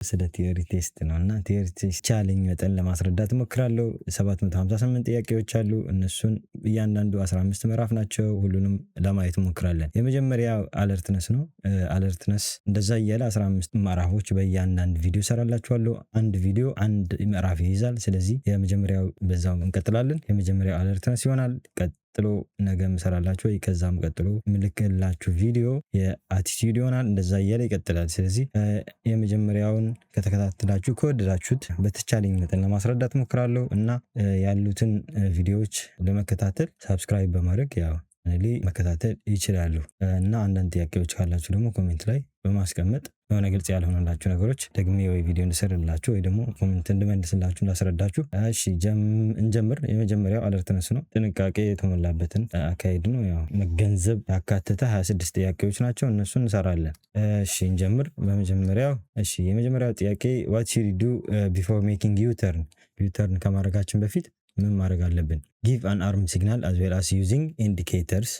ስለ ቲዮሪ ቴስት ነው እና ቲዮሪ ቴስት ቻለኝ መጠን ለማስረዳት እሞክራለሁ። 758 ጥያቄዎች አሉ። እነሱን እያንዳንዱ 15 ምዕራፍ ናቸው። ሁሉንም ለማየት እሞክራለን። የመጀመሪያው አለርትነስ ነው። አለርትነስ እንደዛ እያለ 15 ምዕራፎች በእያንዳንድ ቪዲዮ ሰራላችኋለሁ። አንድ ቪዲዮ አንድ ምዕራፍ ይይዛል። ስለዚህ የመጀመሪያው በዛው እንቀጥላለን። የመጀመሪያው አለርትነስ ይሆናል። ቀጥሎ ነገ ምሰራላችሁ ወይ ከዛም ቀጥሎ ምልክላችሁ ቪዲዮ የአቲቲዩድ ይሆናል። እንደዛ እያለ ይቀጥላል። ስለዚህ የመጀመሪያውን ከተከታተላችሁ ከወደዳችሁት በተቻለኝ መጠን ለማስረዳት ሞክራለሁ እና ያሉትን ቪዲዮዎች ለመከታተል ሳብስክራይብ በማድረግ ያው መከታተል ይችላሉ። እና አንዳንድ ጥያቄዎች ካላችሁ ደግሞ ኮሜንት ላይ በማስቀመጥ የሆነ ግልጽ ያልሆነላችሁ ነገሮች ደግሜ ወይ ቪዲዮ እንድሰራላችሁ ወይ ደግሞ ኮሜንት እንድመልስላችሁ እንዳስረዳችሁ። እሺ እንጀምር። የመጀመሪያው አለርትነስ ነው። ጥንቃቄ የተሞላበትን አካሄድ ነው። ያው መገንዘብ ያካተተ 26 ጥያቄዎች ናቸው። እነሱን እንሰራለን። እሺ እንጀምር። የመጀመሪያው ጥያቄ what should you do before making U-turn? U-turn ከማድረጋችን በፊት ምን ማድረግ አለብን? give an arm signal as well as using indicators.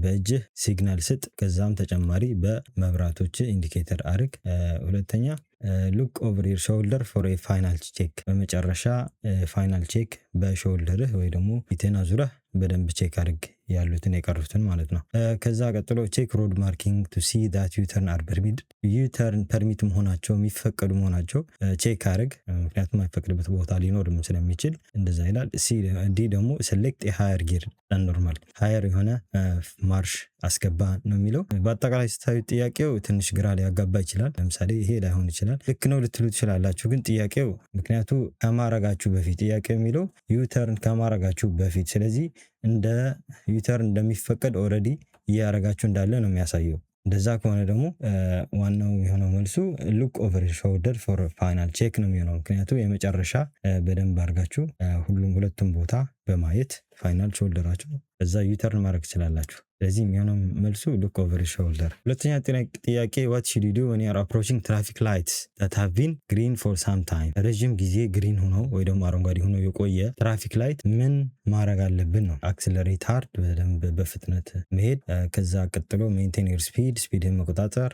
በእጅህ ሲግናል ስጥ፣ ከዛም ተጨማሪ በመብራቶች ኢንዲኬተር አድርግ። ሁለተኛ look over your shoulder for a final check. በመጨረሻ ፋይናል ቼክ በሾልደርህ ወይ ደግሞ ፊትህን አዙረህ በደንብ ቼክ አድርግ ያሉትን የቀሩትን ማለት ነው። ከዛ ቀጥሎ ቼክ ሮድ ማርኪንግ ቱ ሲ ዳት ዩተርን አር ፐርሚትድ። ዩተርን ፐርሚት መሆናቸው የሚፈቀዱ መሆናቸው ቼክ አድርግ። ምክንያቱም የማይፈቅድበት ቦታ ሊኖርም ስለሚችል እንደዛ ይላል። ዲ ደግሞ ሴሌክት የሃየር ጊር ኖርማል ሃየር የሆነ ማርሽ አስገባ ነው የሚለው። በአጠቃላይ ስታዩት ጥያቄው ትንሽ ግራ ሊያጋባ ይችላል። ለምሳሌ ይሄ ላይሆን ይችላል። ልክ ነው ልትሉ ትችላላችሁ፣ ግን ጥያቄው ምክንያቱ ከማረጋችሁ በፊት ጥያቄው የሚለው ዩተርን ከማረጋችሁ በፊት፣ ስለዚህ እንደ ዩተርን እንደሚፈቀድ ኦልሬዲ እያረጋችሁ እንዳለ ነው የሚያሳየው። እንደዛ ከሆነ ደግሞ ዋናው የሆነው መልሱ ሉክ ኦቨር ሾልደር ፎር ፋይናል ቼክ ነው የሚሆነው። ምክንያቱ የመጨረሻ በደንብ አድርጋችሁ ሁለቱም ቦታ በማየት ፋይናል ሾልደራችሁ እዛ ዩተርን ማድረግ ትችላላችሁ። ስለዚህ የሚሆነው መልሱ ሉክ ኦቨር ሾልደር። ሁለተኛ ጥያቄ what should you do when you are approaching traffic lights that have been green for some time? ረጅም ጊዜ ግሪን ሆኖ ወይ ደግሞ አረንጓዴ ሆኖ የቆየ ትራፊክ ላይት ምን ማድረግ አለብን ነው። አክሰለሬት ሃርድ፣ በደንብ በፍጥነት መሄድ። ከዛ ቀጥሎ ሜንቴን ዮር ስፒድ፣ ስፒድን መቆጣጠር።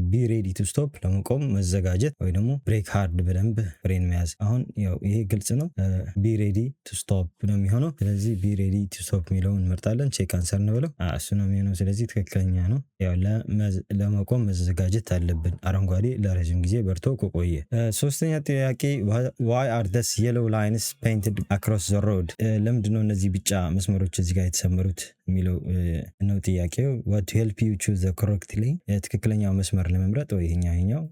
ቢ ሬዲ ቱ ስቶፕ፣ ለመቆም መዘጋጀት ወይ ደግሞ ብሬክ ሃርድ፣ በደንብ ፍሬን መያዝ። አሁን ያው ይሄ ግልጽ ነው። ቢ ሬዲ ቱ ስቶፕ ነው የሚሆነው። ስለዚህ ቢ ሬዲ ቱ ስቶፕ የሚለውን እንመርጣለን። ቼክ አንሰር ነው ብለው እሱ ነው የሚሆነው። ስለዚህ ትክክለኛ ነው። ያው ለመቆም መዘጋጀት አለብን አረንጓዴ ለረጅም ጊዜ በርቶ ከቆየ። ሶስተኛ ጥያቄ why are these yellow lines painted across the road? ለምንድነው እነዚህ ቢጫ መስመሮች እዚህ ጋር የተሰመሩት የሚለው ነው ጥያቄው። what to help you choose the correct lane? ትክክለኛው መስመር ለመምረጥ ወይ ይሄኛው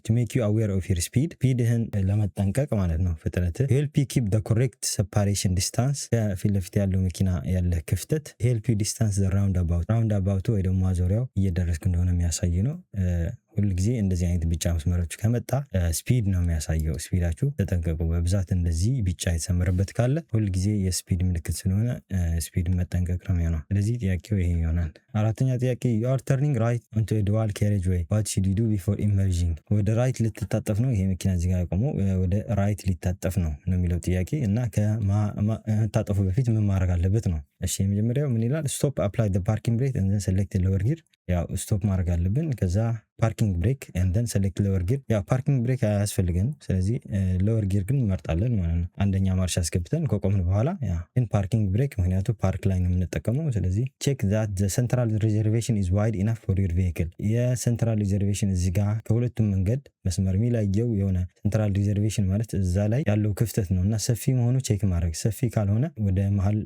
to make you aware of your speed፣ ስፒድህን ለመጠንቀቅ ማለት ነው፣ ፍጥነት። help you keep the correct separation distance፣ ከፊት ለፊት ያለው መኪና ያለ ክፍተት። help you distance the roundabout ወይ ደግሞ ማዞሪያው እየደረስክ እንደሆነ የሚያሳይ ነው። ሁል ጊዜ እንደዚህ አይነት ቢጫ መስመሮች ከመጣ ስፒድ ነው የሚያሳየው። ስፒዳችሁ ተጠንቀቁ። በብዛት እንደዚህ ቢጫ የተሰመረበት ካለ ሁል ጊዜ የስፒድ ምልክት ስለሆነ ስፒድ መጠንቀቅ ነው የሚሆነው። ስለዚህ ጥያቄው ይሄ ይሆናል። አራተኛ ጥያቄ you are turning right onto a dual carriageway, what should you do before emerging? ወደ ራይት ልትታጠፍ ነው። ይሄ መኪና እዚህ ጋር ያቆመው ወደ ራይት ሊታጠፍ ነው የሚለው ጥያቄ እና ከመታጠፉ በፊት ምን ማድረግ አለበት ነው። እሺ የመጀመሪያው ምን ይላል? stop, apply the parking brake and then select the lower gear። ያው ስቶፕ ማድረግ አለብን። ከዛ ፓርኪንግ ብሬክ and then select lower gear። ያው ፓርኪንግ ብሬክ አያስፈልገንም፣ ስለዚህ ሎወር ጊር ግን እንመርጣለን ማለት ነው። አንደኛ ማርሽ አስገብተን ከቆምን በኋላ ግን ፓርኪንግ ብሬክ ምክንያቱ ፓርክ ላይ ነው የምንጠቀመው። ስለዚህ check that the central reservation is wide enough for your vehicle። የሴንትራል ሪዘርቬሽን እዚህ ጋር ከሁለቱም መንገድ መስመር የሚለየው የሆነ ሴንትራል ሪዘርቬሽን ማለት እዛ ላይ ያለው ክፍተት ነው እና ሰፊ መሆኑ ቼክ ማድረግ። ሰፊ ካልሆነ ወደ መሀል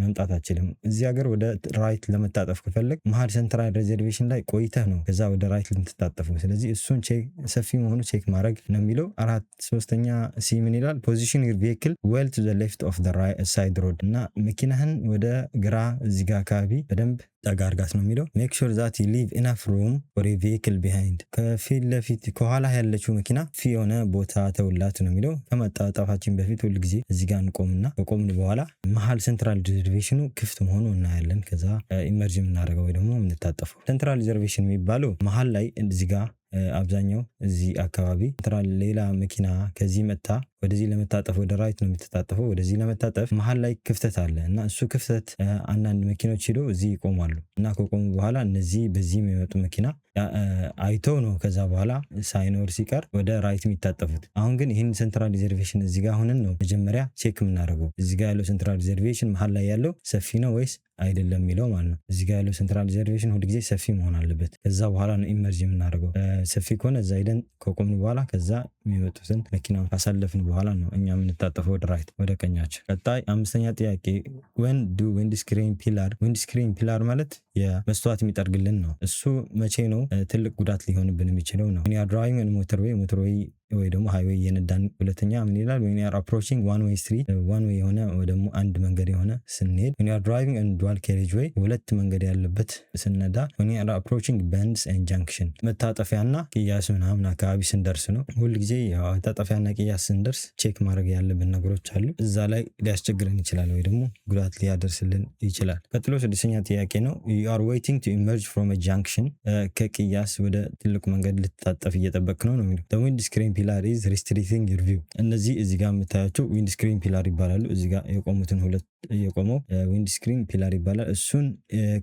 መምጣት አችልም። እዚህ ሀገር ወደ ራይት ለመታጠፍ ከፈለግ መሀል ሴንትራል ሪዘርቬሽን ላይ ቆይተህ ነው ከዛ ወደ ራይት ልትታጠፉ። ስለዚህ እሱን ሰፊ መሆኑ ቼክ ማድረግ ነው የሚለው። ሶስተኛ ሲ ምን ይላል? ፖዚሽን ዩር ቬሂክል ዌል ቱ ዘ ሌፍት ኦፍ ዘ ሳይድ ሮድ፣ እና መኪናህን ወደ ግራ እዚህ ጋር አካባቢ በደንብ ጠጋ አድርጋት ነው የሚለው። ሜክ ሹር ዛት ዩ ሊቭ ኢናፍ ሩም ፎር ኤ ቬሂክል ቢሃይንድ፣ ከፊት ለፊት ከኋላ ያለችው መኪና ፊ የሆነ ቦታ ተውላት ነው የሚለው። ከመጣጣፋችን በፊት ሁል ጊዜ እዚህ ጋር እንቆምና ከቆምን በኋላ መሀል ሴንትራል ሪዘርቬሽኑ ክፍት መሆኑ እናያለን። ከዛ ኢመርጅ የምናደርገው ወይ ደግሞ የምንታጠፈው። ሴንትራል ሪዘርቬሽን የሚባለው መሀል ላይ እዚህ ጋር አብዛኛው እዚህ አካባቢ ሴንትራል ሌላ መኪና ከዚህ መታ ወደዚህ ለመታጠፍ ወደ ራይት ነው የምትታጠፈው። ወደዚህ ለመታጠፍ መሀል ላይ ክፍተት አለ እና እሱ ክፍተት አንዳንድ መኪኖች ሄዶ እዚህ ይቆማሉ እና ከቆሙ በኋላ እነዚህ በዚህ የሚመጡ መኪና አይተው ነው ከዛ በኋላ ሳይኖር ሲቀር ወደ ራይት የሚታጠፉት። አሁን ግን ይህን ሴንትራል ሪዘርቬሽን እዚህ ጋር ሆነን ነው መጀመሪያ ቼክ የምናደርገው። እዚህ ጋር ያለው ሴንትራል ሪዘርቬሽን መሀል ላይ ያለው ሰፊ ነው ወይስ አይደለም የሚለው ማለት ነው። እዚህ ጋር ያለው ሴንትራል ሪዘርቬሽን ሁል ጊዜ ሰፊ መሆን አለበት። ከዛ በኋላ ነው ኢመርጅ የምናደርገው። ሰፊ ከሆነ እዛ ሄደን ከቆምን በኋላ ከዛ የሚመጡትን መኪና ካሳለፍን በኋላ ነው እኛ የምንታጠፈው ወደ ራይት ወደ ቀኛችን። ቀጣይ 5ኛ ጥያቄ when do windscreen pillar ማለት የመስተዋት የሚጠርግልን ነው። እሱ መቼ ነው ትልቅ ጉዳት ሊሆንብን የሚችለው ነው? when you are driving on motorway ወይ ደግሞ ሃይዌይ እየነዳን። ሁለተኛ ምን ይላል? when you are approaching one way street one way የሆነ ወይ ደግሞ አንድ መንገድ የሆነ ስንሄድ። when you are driving on dual carriageway ሁለት መንገድ ያለበት ስንነዳ። when you are approaching bends and junction መታጠፊያና ቅያስ ምናምን አካባቢ ስንደርስ ነው። ሁል ጊዜ መታጠፊያና ቅያስ ስንደርስ ቼክ ማድረግ ያለብን ነገሮች አሉ። እዛ ላይ ሊያስቸግረን ይችላል ወይ ደግሞ ጉዳት ሊያደርስልን ይችላል። ቀጥሎ 6ኛ ጥያቄ ነው you are waiting to emerge from a junction ከቅያስ ወደ ትልቁ መንገድ ልትታጠፍ እየጠበቅ ነው የሚለው። the windscreen pillar is restricting your view። እነዚህ እዚህ ጋር የምታያቸው windscreen pillar ይባላሉ። እዚህ ጋር የቆሙትን ሁለት የቆመው windscreen pillar ይባላል። እሱን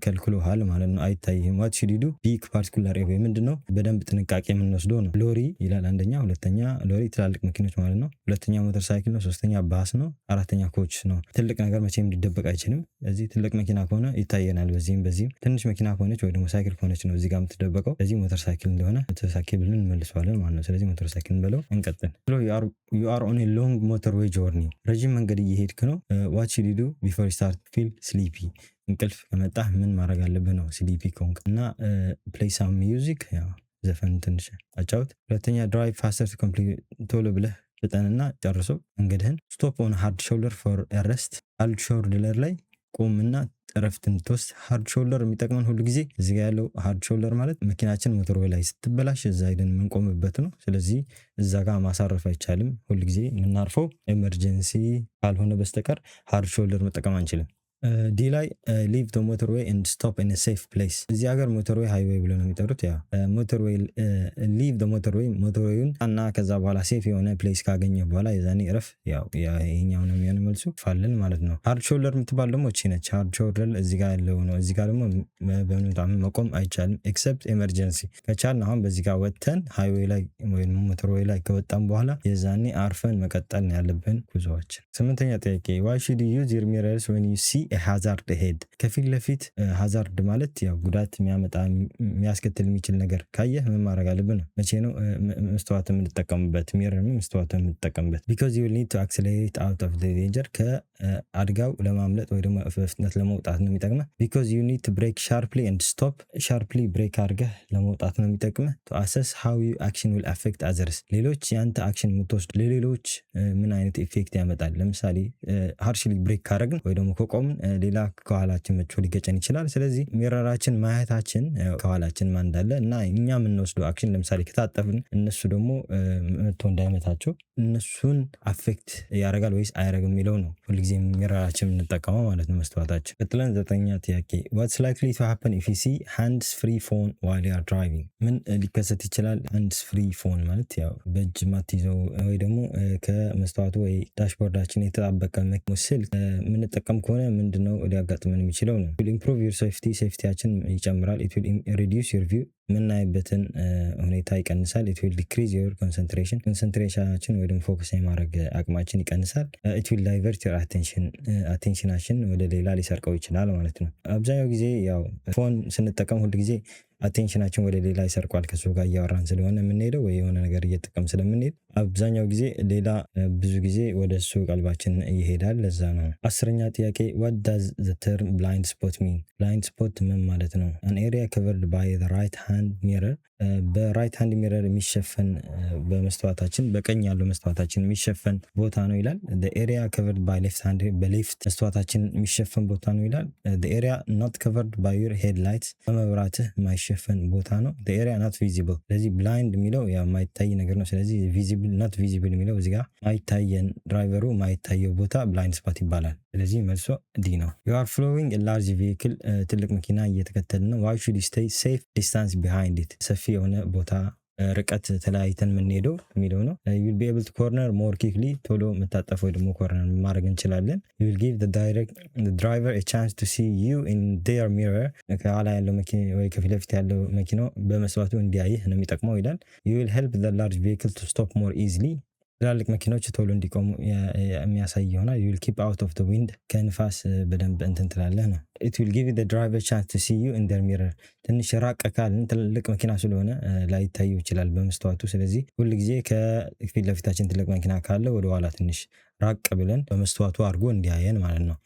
ከልክሎሃል ማለት ነው፣ አይታይህም። what should you do? big particular area ምንድነው? በደንብ ጥንቃቄ የምንወስደው ነው። ሎሪ ይላል አንደኛ፣ ሁለተኛ ሎሪ ትላልቅ መኪኖች ማለት ነው። ሁለተኛ ሞተር ሳይክል ነው። ሶስተኛ ባስ ነው። አራተኛ ኮች ነው። ትልቅ ነገር መቼም ሊደበቅ አይችልም። እዚህ ትልቅ መኪና ከሆነ ይታየናል፣ በዚህም። ትንሽ መኪና ከሆነች ወይ ደግሞ ሳይክል ከሆነች ነው እዚህ ጋር የምትደበቀው። ስለዚህ ሞተር ሳይክል እንደሆነ ሞተር ሳይክል ብለን እንመልሰዋለን ማለት ነው። ስለዚህ ሞተር ሳይክል ብለው እንቀጥል። you are on a long motorway journey ረጅም መንገድ እየሄድክ ነው። what should you do before you start feel sleepy? እንቅልፍ ከመጣህ ምን ማድረግ አለብህ ነው ስሊፒ ኮንክ እና play some music ያው ዘፈን ትንሽ አጫውት። ሁለተኛ drive faster to complete ቶሎ ብለህ ፍጠንና ጨርሶ መንገድህን። stop on hard shoulder for a rest hard shoulder ላይ ቆምና እረፍት እንድትወስድ። ሃርድ ሾልደር የሚጠቅመን ሁሉ ጊዜ እዚህ ጋር ያለው ሃርድ ሾልደር ማለት መኪናችን ሞተርዌይ ላይ ስትበላሽ እዛ ሄደን የምንቆምበት ነው። ስለዚህ እዛ ጋር ማሳረፍ አይቻልም። ሁሉ ጊዜ የምናርፈው ኤመርጀንሲ ካልሆነ በስተቀር ሃርድ ሾልደር መጠቀም አንችልም። ዲ ላይ ሊቭ ደ ሞተርዌይ ኤንድ ስቶፕ ኢን ሴፍ ፕሌስ። እዚህ ሀገር ሞተርዌይ ሃይዌይ ብሎ ነው የሚጠሩት። ያ ሞተርዌይ ሊቭ ደ ሞተርዌይን እና ከዛ በኋላ ሴፍ የሆነ ፕሌስ ካገኘ በኋላ የዛኔ እረፍ። ያው ይሄኛው ነው የሚሆነው መልሱ ፋለን ማለት ነው። ሃርድ ሾልደር የምትባል ደግሞ እቺ ነች። ሃርድ ሾልደር እዚህ ጋር ያለው ነው። እዚህ ጋር ደግሞ በምንም መቆም አይቻልም ኤክሰፕት ኤመርጀንሲ። ከቻልን አሁን በዚህ ጋር ወጥተን ሃይዌይ ላይ ወይም ሞተርዌይ ላይ ከወጣን በኋላ የዛኔ አርፈን መቀጠል ነው ያለብን ጉዞአችን። 8ኛ ጥያቄ why should you use your mirrors when you see ሃዛርድ ሄድ። ከፊት ለፊት ሃዛርድ ማለት ያው ጉዳት የሚያመጣ የሚያስከትል የሚችል ነገር ካየህ ምን ማድረግ አለብን ነው። መቼ ነው መስተዋት የምንጠቀምበት? ሚረር ነው መስተዋት የምንጠቀምበት። because you will need to accelerate out of the danger ከአደጋው ለማምለጥ ወይ ደግሞ በፍጥነት ለመውጣት ነው የሚጠቅመህ። because you need to brake sharply and stop sharply ብሬክ አድርገህ ለመውጣት ነው የሚጠቅመህ። to assess how your action will affect others ሌሎች ያንተ አክሽን የምትወስድ ለሌሎች ምን አይነት ኢፌክት ያመጣል። ለምሳሌ ሃርሽሊ ብሬክ ካደረግን ወይ ደግሞ ከቆምን ሌላ ከኋላችን መጥቶ ሊገጨን ይችላል። ስለዚህ ሚረራችን ማየታችን ከኋላችን ማን እንዳለ እና እኛ የምንወስደው አክሽን ለምሳሌ ከታጠፍን እነሱ ደግሞ መጥቶ እንዳይመታቸው እነሱን አፌክት ያደርጋል ወይስ አያደርግም የሚለው ነው ሁልጊዜ ሚረራችን የምንጠቀመው ማለት ነው መስተዋታችን። ቀጥለን 9ኛ ጥያቄ what's likely to happen if you see hands free phone while you are driving? ምን ሊከሰት ይችላል? hands free phone ማለት ያው በእጅ ማትይዘው ወይ ደግሞ ከመስተዋቱ ወይ ዳሽቦርዳችን የተጣበቀ ስልክ የምንጠቀም ከሆነ ምንድነው ሊያጋጥመን የሚችለው ነው። will improve your safety ሴፍቲያችን ይጨምራል። it will reduce your view ምናይበትን ሁኔታ ይቀንሳል። it will decrease your concentration ወይ ደግሞ ፎከስ የማድረግ አቅማችን ይቀንሳል። it will divert your attention ወደ ሌላ ሊሰርቀው ይችላል ማለት ነው። አብዛኛው ጊዜ ያው ፎን ስንጠቀም ሁሉ ጊዜ አቴንሽናችን ወደ ሌላ ይሰርቋል። ከሱ ጋር እያወራን ስለሆነ የምንሄደው ወይ የሆነ ነገር እየተጠቀም ስለምንሄድ አብዛኛው ጊዜ ሌላ ብዙ ጊዜ ወደ እሱ ቀልባችን ይሄዳል። ለዛ ነው። 10ኛ ጥያቄ what does the term blind spot mean? blind spot ምን ማለት ነው? an area covered by the right hand mirror በራይት ሃንድ ሚረር የሚሸፈን በመስተዋታችን በቀኝ ያለው መስተዋታችን የሚሸፈን ቦታ ነው ይላል። the area covered by left hand በሌፍት መስተዋታችን የሚሸፈን ቦታ ነው ይላል። the area not covered by your headlights በመብራትህ የማይሸፈን ቦታ ነው። the area not visible ስለዚህ blind የሚለው ያው የማይታይ ነገር ነው። ስለዚህ visible not visible የሚለው እዚህ ጋር ማይታየን ድራይቨሩ ማይታየው ቦታ blind spot ይባላል። ስለዚህ መልሶ ዲ ነው። you are following a large vehicle ትልቅ መኪና እየተከተልን ነው። why should you stay safe distance behind it? ሰፊ የሆነ ቦታ ርቀት ተለያይተን የምንሄደው የሚለው ነው። you'll be able to corner more quickly ቶሎ መታጠፍ ወይ ደግሞ ኮርነር ማድረግ እንችላለን። you will give the driver a chance to see you in their mirror ከኋላ ያለው መኪና ወይ ከፊት ለፊት ያለው መኪናው በመስዋዕቱ እንዲያይህ ነው የሚጠቅመው ይላል። you will help the large vehicle to stop more easily ትላልቅ መኪናዎች ቶሎ እንዲቆሙ የሚያሳይ ይሆናል። you will keep out of the wind ከንፋስ በደንብ እንትን ትላለህ ነው። it will give the driver chance to see you in their mirror ትንሽ ራቅ ካልን ትልቅ መኪና ስለሆነ ላይታየው ይችላል በመስተዋቱ። ስለዚህ ሁል ጊዜ ከፊት ለፊታችን ትልቅ መኪና ካለ ወደ ኋላ ትንሽ ራቅ ብለን በመስተዋቱ አድርጎ እንዲያየን ማለት ነው።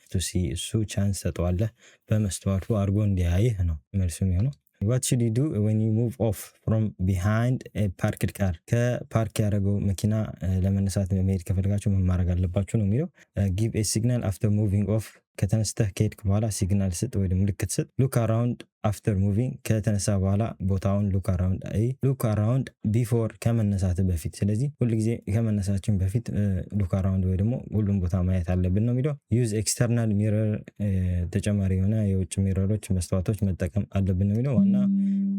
እሱ ቻንስ ሰጠዋለህ በመስተዋቱ አድርጎ እንዲያይህ ነው መልሱ የሚሆነው። what should you do when you move off from behind a parked car ከፓርክ ያደረገው መኪና ለመነሳት መሄድ ከፈለጋችሁ ምን ማድረግ አለባችሁ ነው የሚለው። give a signal after moving off ከተነስተህ ከሄድክ በኋላ ሲግናል ስጥ ወይ ምልክት ስጥ። look around after moving ከተነሳ በኋላ ቦታውን look around before ከመነሳት በፊት። ስለዚህ ሁሉ ጊዜ ከመነሳችን በፊት look around ወይ ደግሞ ሁሉም ቦታ ማየት አለብን ነው የሚለው። use external mirror ተጨማሪ የሆነ የውጭ ሚረሮች መስተዋቶች መጠቀም አለብን ነው የሚለው። ዋና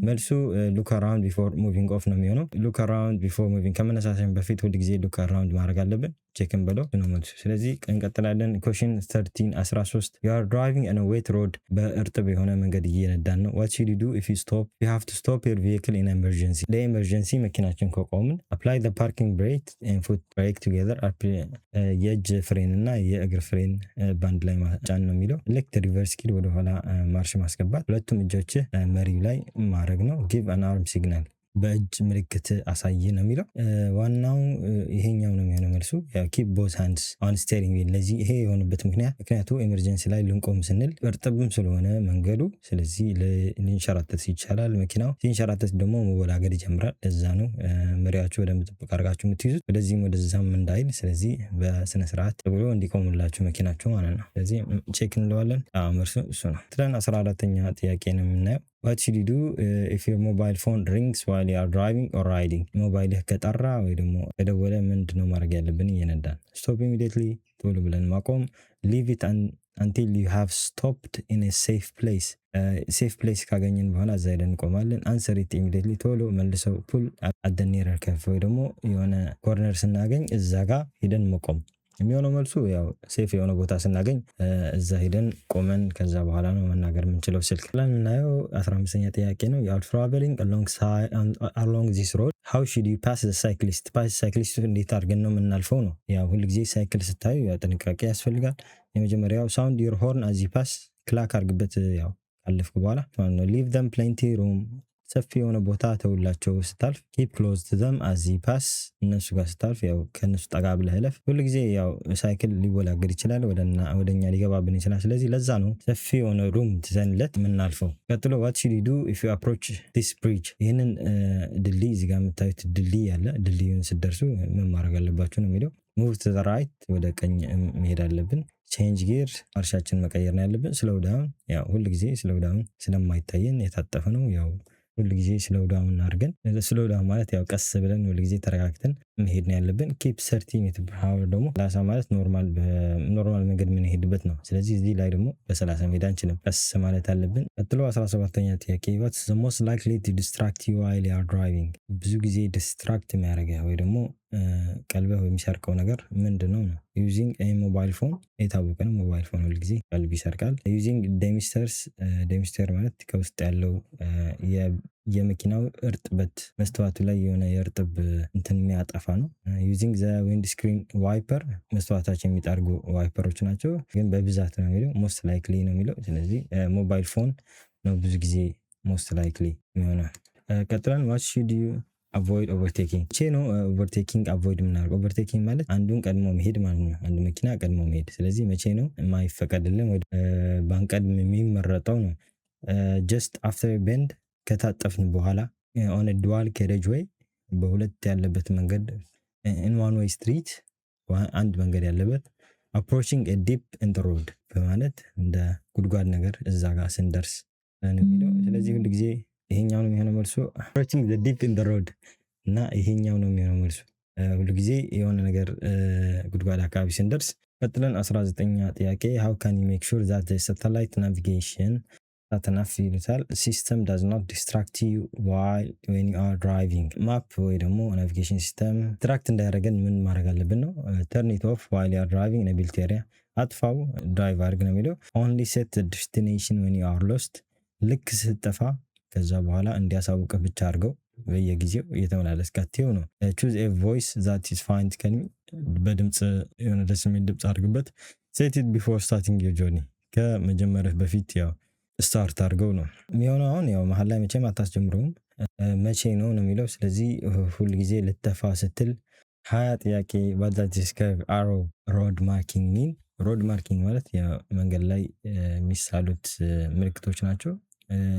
መልሱ look around before moving off ነው የሚሆነው። look around before moving ከመነሳችን በፊት ሁሉ ጊዜ look around ማድረግ አለብን። ቼክን በለው ነው መልሱ። ስለዚህ እንቀጥላለን። question 13 you are driving on a wet road በእርጥብ የሆነ መንገድ እየነዳን ነው። what should you do if you stop? you have to stop your vehicle in emergency ለኤመርጀንሲ መኪናችን ከቆምን apply the parking brake and foot brake together የእጅ ፍሬን እና የእግር ፍሬን ባንድ ላይ ማጫን ነው የሚለው። ልክ ሪቨርስ ኪል ወደኋላ ማርሽ ማስገባት፣ ሁለቱም እጆች መሪው ላይ ማድረግ ነው። give an arm signal በእጅ ምልክት አሳይ ነው የሚለው። ዋናው ይሄኛው ነው የሚሆነው መልሱ። keep both hands on steering wheel ለዚህ ይሄ የሆነበት ምክንያቱ ኤመርጀንሲ ላይ ልንቆም ስንል እርጥብም ስለሆነ መንገዱ፣ ስለዚህ ልንሸራተት ይቻላል። መኪናው ሲንሸራተት ደግሞ መወላገድ ይጀምራል። ለዛ ነው መሪያችሁ ወደ ጥብቅ አድርጋችሁ የምትይዙት ወደዚህም ወደዛም እንዳይል። ስለዚህ በስነ ስርዓት ብሎ እንዲቆሙላችሁ መኪናችሁ ማለት ነው። ስለዚህ ቼክ እንለዋለን። መልሱ እሱ ነው። 14ኛ ጥያቄ ነው የምናየው። what should you do if your mobile phone rings while you are driving or riding? ሞባይልህ ከጠራ ወይ ደግሞ ከደወለ ምንድነው ማድረግ ያለብን እየነዳን? stop immediately ቶሎ ብለን ማቆም። leave it until you have stopped in a safe place safe place ካገኘን በኋላ እዛ ሄደን እንቆማለን። answer it immediately ቶሎ መልሰው pull at the nearer curve ወይ ደግሞ የሆነ ኮርነር ስናገኝ እዛ ጋር ሄደን መቆም የሚሆነው መልሱ። ያው ሴፍ የሆነ ቦታ ስናገኝ እዛ ሄደን ቆመን ከዛ በኋላ ነው መናገር የምንችለው ስልክ ብለን እናየው። 15ኛ ጥያቄ ነው። you are traveling along this road how should you pass the cyclist? cyclist እንዴት አድርገን ነው የምናልፈው ነው። ያው ሁሉ ጊዜ ሳይክል ስታዩ ያው ጥንቃቄ ያስፈልጋል። የመጀመሪያው sound your horn as you pass ክላክ አድርግበት ያው ካለፍኩ በኋላ ማለት ነው። leave them plenty room ሰፊ የሆነ ቦታ ተውላቸው ስታልፍ። keep close to them as you pass እነሱ ጋር ስታልፍ ያው ከነሱ ጠጋ ብለህ እለፍ። ሁሉ ጊዜ ያው ሳይክል ሊወላገድ ይችላል፣ ወደኛ ሊገባብን ይችላል። ስለዚህ ለዛ ነው ሰፊ የሆነ ሩም ትዘንለት የምናልፈው። ቀጥሎ what should you do if you approach this bridge? ይህንን ድልድይ እዚህ ጋር የምታዩት ድልድይ ያለ ድልድዩን ስትደርሱ ምን ማድረግ አለባችሁ ነው የሚለው። move to the right ወደ ቀኝ መሄድ አለብን። change gear ማርሻችን መቀየር ነው ያለብን። slow down ያው ሁሉ ጊዜ slow down ስለማይታየን የታጠፈ ነው። ያው ሁሉ ጊዜ ስሎው ዳውን አድርገን ስሎው ዳውን ማለት ያው ቀስ ብለን ሁሉ ጊዜ ተረጋግተን መሄድ ነው ያለብን። ኪፕ 30 ሜትር ፐር አወር ደግሞ 30 ማለት ኖርማል መንገድ የምንሄድበት ነው። ስለዚህ እዚህ ላይ ደግሞ በ30 መሄድ አንችልም፣ ቀስ ማለት አለብን። ቀጥሎ 17ኛ ጥያቄ what's the most likely to distract you while you are driving? ብዙ ጊዜ ዲስትራክት የሚያደርገው ወይ ደግሞ ቀልብህ የሚሰርቀው ነገር ምንድነው ነው። using a mobile phone የታወቀ ነው። ሞባይል ፎን ሁሉ ጊዜ ቀልብ ይሰርቃል። using demister ማለት ከውስጥ ያለው የመኪናው እርጥበት መስተዋቱ ላይ የሆነ የእርጥብ እንትን የሚያጠፋ ነው። using the windscreen wiper መስተዋታችን የሚጠርጉ ዋይፐሮች ናቸው፣ ግን በብዛት ነው የሚለው most likely ነው የሚለው። ስለዚህ ሞባይል ፎን ነው ብዙ ጊዜ most likely የሚሆነው። ቀጥለን what should you avoid overtaking? ነው overtaking avoid የምናደርገው። overtaking ማለት አንዱን ቀድሞ መሄድ ማለት ነው፣ አንዱ መኪና ቀድሞ መሄድ። ስለዚህ መቼ ነው የማይፈቀድልን ወይ ባንቀድም የሚመረጠው ነው። just after a bend ከታጠፍን በኋላ on a dual carriageway በሁለት ያለበት መንገድ in one way street አንድ መንገድ ያለበት approaching a dip in the road በማለት እንደ ጉድጓድ ነገር እዛ ጋር ስንደርስ ነው የሚለው። ስለዚህ ሁሉ ጊዜ ይሄኛው ነው የሚሆነው መልሱ approaching the dip in the road እና ይሄኛው ነው የሚሆነው መልሱ ሁሉ ጊዜ የሆነ ነገር ጉድጓድ አካባቢ ስንደርስ። ቀጥለን 19ኛ ጥያቄ how can you make sure that the satellite navigation ሳትናፍ ይሉታል። ሲስተም ዳዝ ኖት ዲስትራክት ዩ ዋይል ዌን ዩ አር ድራይቪንግ። ማፕ ወይ ደግሞ ናቪጌሽን ሲስተም ዲስትራክት እንዳያደረገን ምን ማድረግ አለብን ነው። ተርን ኢት ኦፍ ዋይል ዩ አር ድራይቪንግ ኢን ቢልት ኤሪያ። አጥፋው ድራይቭ አድርግ ነው የሚለው። ኦንሊ ሴት ዴስቲኔሽን ዌን ዩ አር ሎስት። ልክ ስትጠፋ ከዛ በኋላ እንዲያሳውቅህ ብቻ አድርገው። በየጊዜው እየተመላለስክ አትየው ነው። ቹዝ ኤ ቮይስ ዛት ኢዝ ፋይን ከኒ። በድምፅ የሆነ ደስ የሚል ድምፅ አድርግበት። ሴት ኢት ቢፎር ስታርቲንግ ዮር ጆርኒ። ከመጀመርህ በፊት ያው ስታርት አድርገው ነው የሚሆነው። አሁን ያው መሀል ላይ መቼም አታስጀምረውም። መቼ ነው የሚለው። ስለዚህ ሁል ጊዜ ልተፋ ስትል 20 ጥያቄ what does describe arrow road marking mean? ሮድ ማርኪንግ ማለት መንገድ ላይ የሚሳሉት ምልክቶች ናቸው።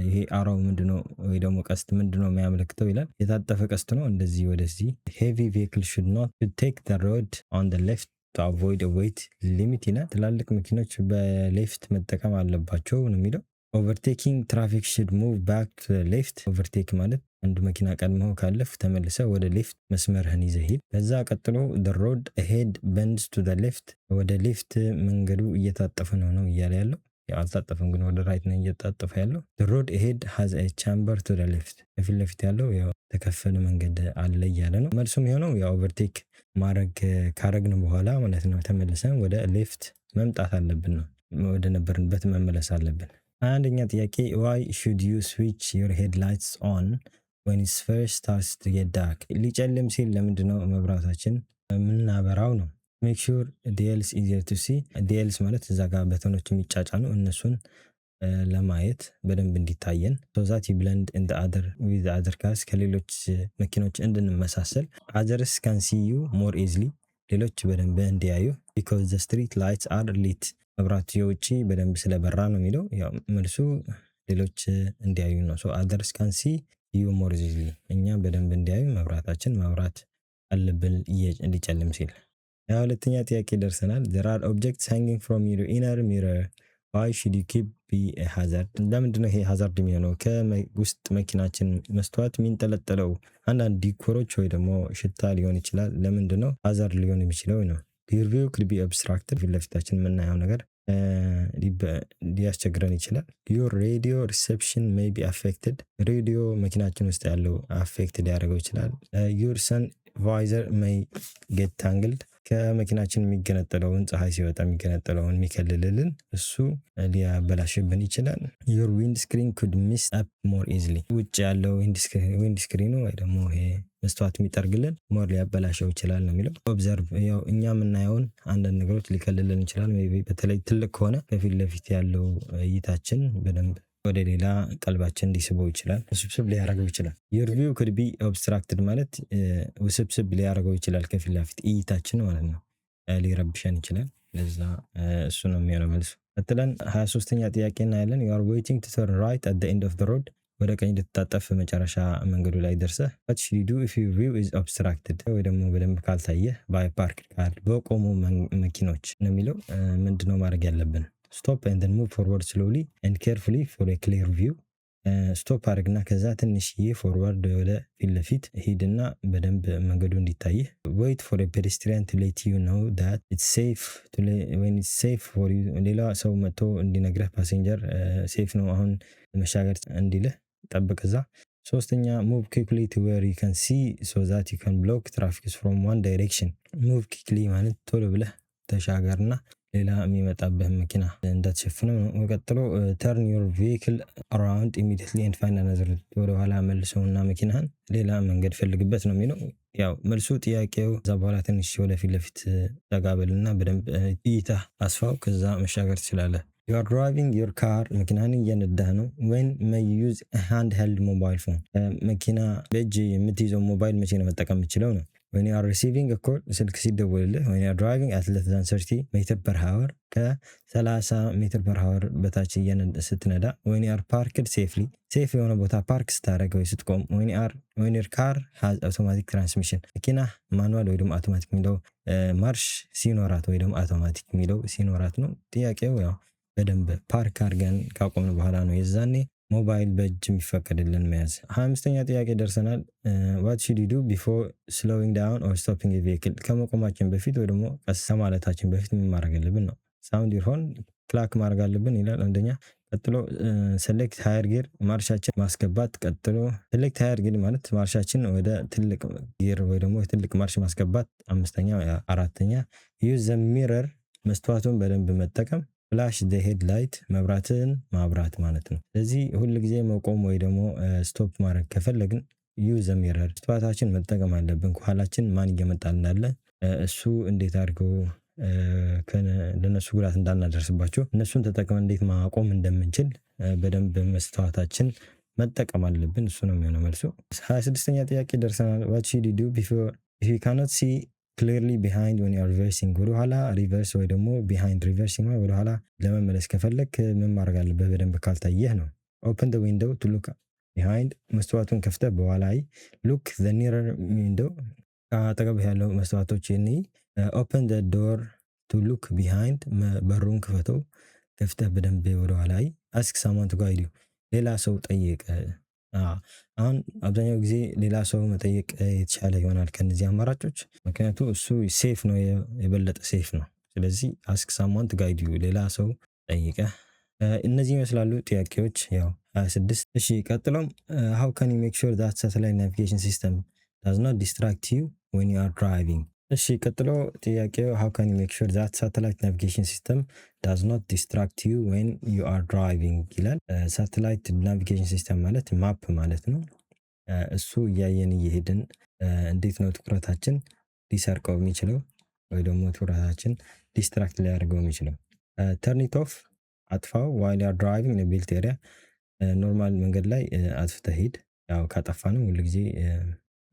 ይሄ አራው ምንድነው ወይ ደግሞ ቀስት ምንድነው የሚያመለክተው ይላል። የታጠፈ ቀስት ነው እንደዚህ ወደዚህ። heavy vehicle should not take the road on the left to avoid a weight limit ይላል። ትላልቅ መኪኖች በሌፍት መጠቀም አለባቸው ነው የሚለው። overtaking traffic should move back to the left. overtake ማለት አንድ መኪና ቀድሞ ካለፍ ተመልሰ ወደ ሌፍት መስመርህን ይዘህ ሂድ። ከዛ ቀጥሎ the road ahead bends to the left. ወደ ሌፍት መንገዱ እየታጠፈ ነው እያለ ያለው። አልታጠፈም ግን ወደ ራይት ነው እየታጠፈ ያለው። the road ahead has a chamber to the left. ከፊት ለፊት ያለው ያው ተከፈለ መንገድ አለ እያለ ነው። መልሱም የሆነው ያው ኦቨርቴክ ማድረግ ካረግን በኋላ ማለት ነው ተመልሰን ወደ ሌፍት መምጣት አለብን ነው። ወደ ነበርንበት መመለስ አለብን። አንደኛ ጥያቄ why should you switch your headlights on when it first starts to get dark? ሊጨልም ሲል ለምንድነው መብራታችን የምናበራው ነው። make sure DLs easier to see. DLs ማለት እዛ ጋር በተኖች የሚጫጫኑ እነሱን ለማየት በደንብ እንዲታየን so that you blend in the other with the other cars ከሌሎች መኪኖች እንድንመሳሰል others can see you more easily ሌሎች በደንብ እንዲያዩ because the street lights are lit. መብራቱ የውጪ በደንብ ስለበራ ነው የሚለው። ያው መልሱ ሌሎች እንዲያዩ ነው። so others can see you more easily እኛ በደንብ እንዲያዩ መብራታችን ማብራት አለብን እንዲጨልም ሲል። ሁለተኛ ጥያቄ ደርሰናል። there are objects hanging from your inner mirror. why should you keep be a hazard? ለምንድነው ይሄ ሃዛርድ የሚሆነው? ከውስጥ መኪናችን መስተዋት የሚንጠለጠለው አንዳንድ ዲኮሮች ወይ ደግሞ ሽታ ሊሆን ይችላል። ለምንድነው ሃዛርድ ሊሆን የሚችለው ነው? your view could be obstructed. ፊት ለፊታችን የምናየው ነገር ሊያስቸግረን ይችላል። your radio reception may be affected. ሬዲዮ መኪናችን ውስጥ ያለው አፌክትድ ሊያደርገው ይችላል። your sun visor may get tangled. ከመኪናችን የሚገነጠለውን ፀሐይ ሲወጣ የሚገነጠለውን የሚከልልልን እሱ ሊያበላሽብን ይችላል። your windscreen could mess up more easily. ውጭ ያለው ዊንድስክሪኑ ወይ ደግሞ ይሄ መስተዋት የሚጠርግልን ሞር ሊያበላሸው ይችላል ነው የሚለው። ኦብዘርቭ ያው እኛ የምናየውን አንዳንድ ነገሮች ሊከልልን ይችላል። በተለይ ትልቅ ከሆነ ከፊት ለፊት ያለው እይታችን በደንብ ወደ ሌላ ቀልባችን እንዲስበው ይችላል። ውስብስብ ሊያደርገው ይችላል። your view could be obstructed ማለት ውስብስብ ሊያደርገው ይችላል ከፊት ለፊት እይታችን ማለት ነው። ሊረብሸን ይችላል። ለዛ እሱ ነው የሚሆነው መልሱ። ቀጥለን 23ኛ ጥያቄ እናያለን። you are waiting to turn right at the end of the road. ወደ ቀኝ ልትታጠፍ መጨረሻ መንገዱ ላይ ደርሰህ what should you do if your view is obstructed? ወይ ደግሞ በደንብ ካልታየህ by parked car በቆሙ መኪኖች ነው የሚለው። ምንድነው ማድረግ ያለብን? stop and then move forward slowly and carefully for a clear view. ስቶፕ አድርግና ከዛ ትንሽዬ ፎርዋርድ ወደ ፊት ለፊት ሂድና በደንብ መንገዱ እንዲታይህ። wait for a pedestrian to let you know that it's safe when it's safe for you. ሌላ ሰው መጥቶ እንዲነግረህ ፓሴንጀር ሴፍ ነው አሁን መሻገር እንዲልህ ጠብቅ እዛ። ሶስተኛ move quickly to where you can see so that you can block traffic from one direction. move quickly ማለት ቶሎ ብለህ ተሻገርና ሌላ የሚመጣብህ መኪና እንዳትሸፍነው ነው። ቀጥሎ turn your vehicle around immediately and find another route. ወደ ኋላ መልሰውና መኪናህን ሌላ መንገድ ፈልግበት ነው የሚለው። ያው መልሱ ጥያቄው እዛ በኋላ ትንሽ ወደ ፊት ለፊት ተጋበልና በደንብ እይታ አስፋው ከዛ መሻገር ትችላለህ። you are driving your car መኪናህን እየነዳህ ነው። when may you use a handheld mobile phone? መኪና በእጅ የምትይዘው ሞባይል መቼ ነው መጠቀም የምችለው ነው። when you are receiving a call ስልክ ሲደወልልህ when you are driving at less than 30 ሜትር ፐር ሃወር ከ30 ሜትር ፐር ሃወር በታች ስትነዳ when you are parked safely ሴፍ የሆነ ቦታ ፓርክ ስታደርግ ወይ ስትቆም when your car has automatic transmission መኪና ማኑዋል ወይ ደግሞ አውቶማቲክ የሚለው ማርሽ ሲኖራት ወይ ደግሞ አውቶማቲክ የሚለው ሲኖራት ነው። ጥያቄው ያው በደንብ ፓርክ አድርገን ካቆምን በኋላ ነው የዛኔ ሞባይል በእጅ የሚፈቀድልን መያዝ። 25ኛ ጥያቄ ደርሰናል። what should you do before slowing down or stopping a vehicle? ከመቆማችን በፊት ወይ ደግሞ ቀስ ማለታችን በፊት ምን ማድረግ አለብን ነው። sound your horn ክላክ ማድረግ አለብን ይላል አንደኛ። ቀጥሎ ሴሌክት ሃየር ጊር ማርሻችን ማስገባት። ቀጥሎ ሴሌክት ሃየር ጊር ማለት ማርሻችን ወደ ትልቅ ጊር ወይ ደግሞ ትልቅ ማርሽ ማስገባት። አምስተኛ አራተኛ ዩዝ ዘ ሚረር መስተዋቱን በደንብ መጠቀም። ፍላሽ ዘ ሄድ ላይት መብራትን ማብራት ማለት ነው። ስለዚህ ሁል ጊዜ መቆም ወይ ደግሞ ስቶፕ ማድረግ ከፈለግን ዩዝ ዘ ሚረር መስተዋታችን መጠቀም አለብን። ከኋላችን ማን እየመጣ እንዳለ እሱ እንዴት አድርገው ለነሱ ጉዳት እንዳናደርስባቸው እነሱን ተጠቅመን እንዴት ማቆም እንደምንችል በደንብ መስተዋታችን መጠቀም አለብን። እሱ ነው የሚሆነው መልሱ። 26ኛ ጥያቄ ደርሰናል። what should you do before if you cannot see clearly behind when you are reversing? ወደኋላ ሪቨርስ ወይ ደግሞ behind reversing ነው። ወደኋላ ለመመለስ ከፈለክ ምን ማድረግ አለብህ? በደንብ ካልታየህ ነው። open the window to look behind መስተዋቱን ከፍተህ በኋላ look the nearer window አጠገብህ ያለው መስተዋቶች ኦፕን ዘ ዶር ቱ ሉክ ቢሃይንድ በሩን ክፈተው ከፍተህ በደንብ ወደኋላ አስክ ሳማን ቱ ጋይድ ዩ ሌላ ሰው ጠይቅ። አሁን አብዛኛው ጊዜ ሌላ ሰው መጠየቅ የተሻለ ይሆናል ከነዚህ አማራጮች፣ ምክንያቱ እሱ ሴፍ ነው፣ የበለጠ ሴፍ ነው። ስለዚህ አስክ ሳማን ቱ ጋይድ ዩ ሌላ ሰው ጠይቀህ። እነዚህ ይመስላሉ ጥያቄዎች ያው 26። እሺ ቀጥሎም how can you make sure that satellite navigation system does not distract you when you are driving? እሺ ቀጥሎ ጥያቄው how can you make sure that satellite navigation system does not distract you when you are driving ይላል። ሳተላይት ናቪጌሽን ሲስተም ማለት ማፕ ማለት ነው። እሱ እያየን እየሄድን እንዴት ነው ትኩረታችን ሊሰርቀው የሚችለው ወይ ደግሞ ትኩረታችን ዲስትራክት ሊያደርገው የሚችለው? ተርን ኢት ኦፍ አጥፋው while you are driving in a built area ኖርማል መንገድ ላይ አጥፍተህ ሂድ። ያው ካጠፋ ነው ሁሉ ጊዜ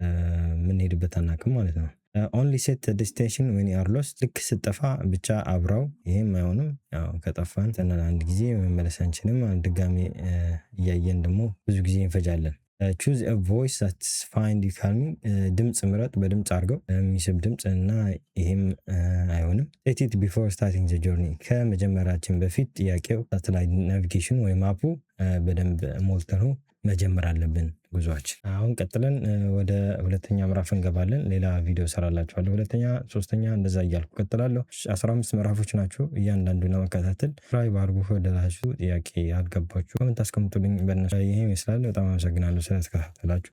የምንሄድበት አናውቅም ማለት ነው። ኦንሊ ሴት ዴስቲኔሽን ዌን ዩ አር ሎስት ልክ ስጠፋ ብቻ አብራው። ይሄም አይሆንም። ያው ከጠፋን አንድ ጊዜ መመለስ አንችልም። ድጋሜ እያየን ደግሞ ብዙ ጊዜ እንፈጃለን። ቹዝ አ ቮይስ ዛትስ ፋይንድ ዩ ካልሚንግ ድምፅ ምረጥ፣ በድምፅ አድርገው የሚስብ ድምፅ እና ይሄም አይሆንም። ሴት ኢት ቢፎር ስታርቲንግ ዘ ጆርኒ ከመጀመራችን በፊት ጥያቄው ሳተላይት ናቪጌሽን ወይ ማፑ በደንብ ሞልተን መጀመር አለብን ጉዟችን። አሁን ቀጥለን ወደ ሁለተኛ ምዕራፍ እንገባለን። ሌላ ቪዲዮ ሰራላችኋለሁ። ሁለተኛ ሶስተኛ እንደዛ እያልኩ ቀጥላለሁ። 15 ምዕራፎች ናቸው። እያንዳንዱን ለመከታተል ትራይ ባርጉ። ወደላችሁ ጥያቄ ያልገባችሁ ኮሜንት አስቀምጡልኝ። በእነሱ ይሄ ይመስላል። በጣም አመሰግናለሁ ስለተከታተላችሁ።